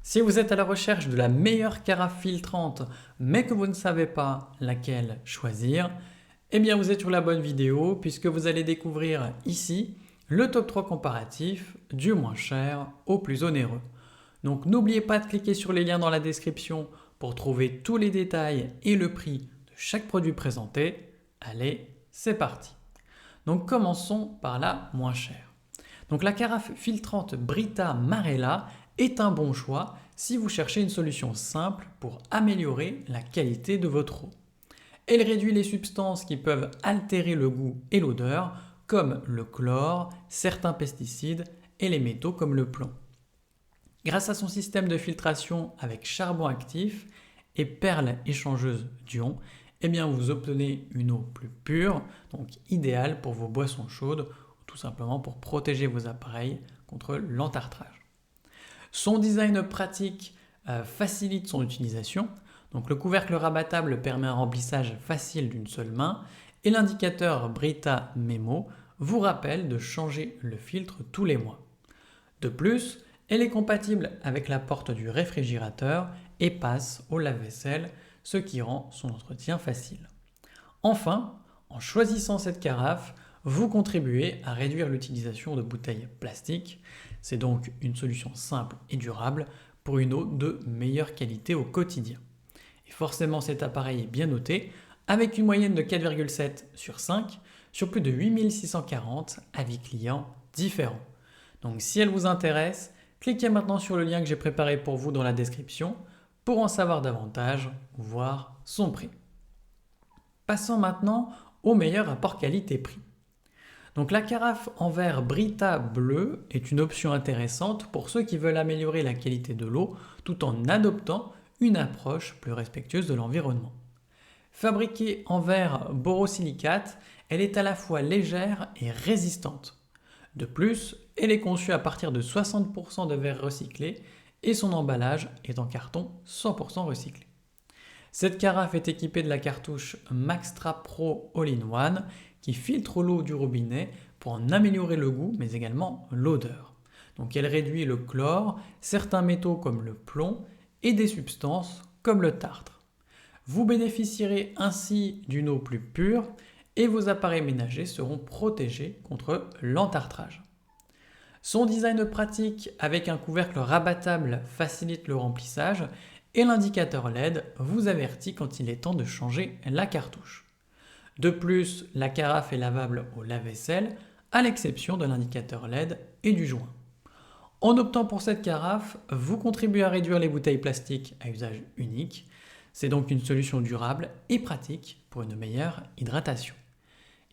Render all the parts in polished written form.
Si vous êtes à la recherche de la meilleure carafe filtrante, mais que vous ne savez pas laquelle choisir, eh bien vous êtes sur la bonne vidéo puisque vous allez découvrir ici le top 3 comparatif du moins cher au plus onéreux. Donc n'oubliez pas de cliquer sur les liens dans la description pour trouver tous les détails et le prix de chaque produit présenté. Allez, c'est parti. Donc commençons par la moins chère. Donc la carafe filtrante Brita Marella est un bon choix si vous cherchez une solution simple pour améliorer la qualité de votre eau. Elle réduit les substances qui peuvent altérer le goût et l'odeur, comme le chlore, certains pesticides et les métaux comme le plomb. Grâce à son système de filtration avec charbon actif et perles échangeuses d'ions, eh bien vous obtenez une eau plus pure, donc idéale pour vos boissons chaudes, ou tout simplement pour protéger vos appareils contre l'entartrage. Son design pratique facilite son utilisation. Donc le couvercle rabattable permet un remplissage facile d'une seule main et l'indicateur Brita Memo vous rappelle de changer le filtre tous les mois. De plus, elle est compatible avec la porte du réfrigérateur et passe au lave-vaisselle, ce qui rend son entretien facile. Enfin, en choisissant cette carafe, vous contribuez à réduire l'utilisation de bouteilles plastiques. C'est donc une solution simple et durable pour une eau de meilleure qualité au quotidien. Et forcément, cet appareil est bien noté, avec une moyenne de 4,7 sur 5 sur plus de 8640 avis clients différents. Donc si elle vous intéresse, cliquez maintenant sur le lien que j'ai préparé pour vous dans la description pour en savoir davantage ou voir son prix. Passons maintenant au meilleur rapport qualité-prix. Donc la carafe en verre Brita bleu est une option intéressante pour ceux qui veulent améliorer la qualité de l'eau tout en adoptant une approche plus respectueuse de l'environnement. Fabriquée en verre borosilicate, elle est à la fois légère et résistante. De plus, elle est conçue à partir de 60% de verre recyclé et son emballage est en carton 100% recyclé. Cette carafe est équipée de la cartouche Maxtra Pro All-in-One qui filtre l'eau du robinet pour en améliorer le goût mais également l'odeur. Donc elle réduit le chlore, certains métaux comme le plomb et des substances comme le tartre. Vous bénéficierez ainsi d'une eau plus pure et vos appareils ménagers seront protégés contre l'entartrage. Son design pratique avec un couvercle rabattable facilite le remplissage et l'indicateur LED vous avertit quand il est temps de changer la cartouche. De plus, la carafe est lavable au lave-vaisselle à l'exception de l'indicateur LED et du joint. En optant pour cette carafe, vous contribuez à réduire les bouteilles plastiques à usage unique. C'est donc une solution durable et pratique pour une meilleure hydratation.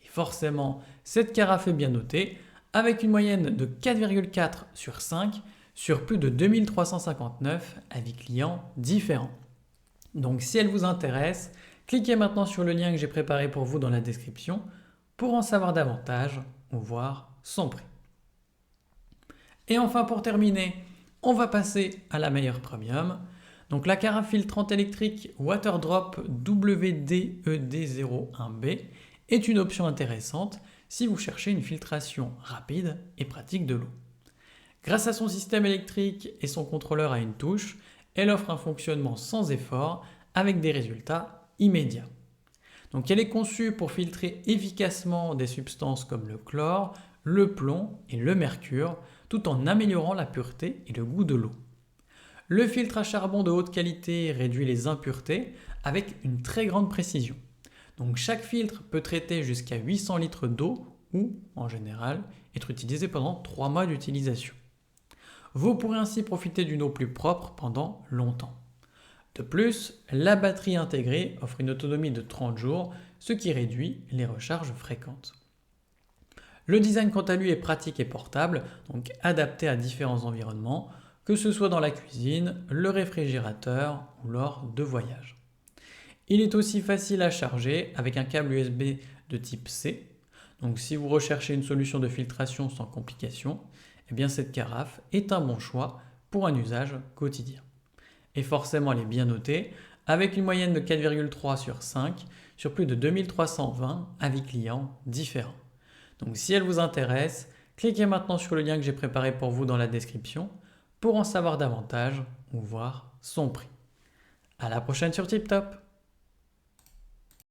Et forcément, cette carafe est bien notée avec une moyenne de 4,4 sur 5 sur plus de 2359 avis clients différents. Donc si elle vous intéresse, cliquez maintenant sur le lien que j'ai préparé pour vous dans la description pour en savoir davantage ou voir son prix. Et enfin pour terminer, on va passer à la meilleure premium. Donc la carafe filtrante électrique Waterdrop WDED01B est une option intéressante si vous cherchez une filtration rapide et pratique de l'eau. Grâce à son système électrique et son contrôleur à une touche, elle offre un fonctionnement sans effort avec des résultats immédiats. Donc elle est conçue pour filtrer efficacement des substances comme le chlore, le plomb et le mercure, tout en améliorant la pureté et le goût de l'eau. Le filtre à charbon de haute qualité réduit les impuretés avec une très grande précision. Donc chaque filtre peut traiter jusqu'à 800 litres d'eau ou, en général, être utilisé pendant 3 mois d'utilisation. Vous pourrez ainsi profiter d'une eau plus propre pendant longtemps. De plus, la batterie intégrée offre une autonomie de 30 jours, ce qui réduit les recharges fréquentes. Le design quant à lui est pratique et portable, donc adapté à différents environnements, que ce soit dans la cuisine, le réfrigérateur ou lors de voyages. Il est aussi facile à charger avec un câble USB de type C. Donc si vous recherchez une solution de filtration sans complications, eh bien cette carafe est un bon choix pour un usage quotidien. Et forcément elle est bien notée avec une moyenne de 4,3 sur 5 sur plus de 2320 avis clients différents. Donc si elle vous intéresse, cliquez maintenant sur le lien que j'ai préparé pour vous dans la description pour en savoir davantage ou voir son prix. À la prochaine sur TipTop.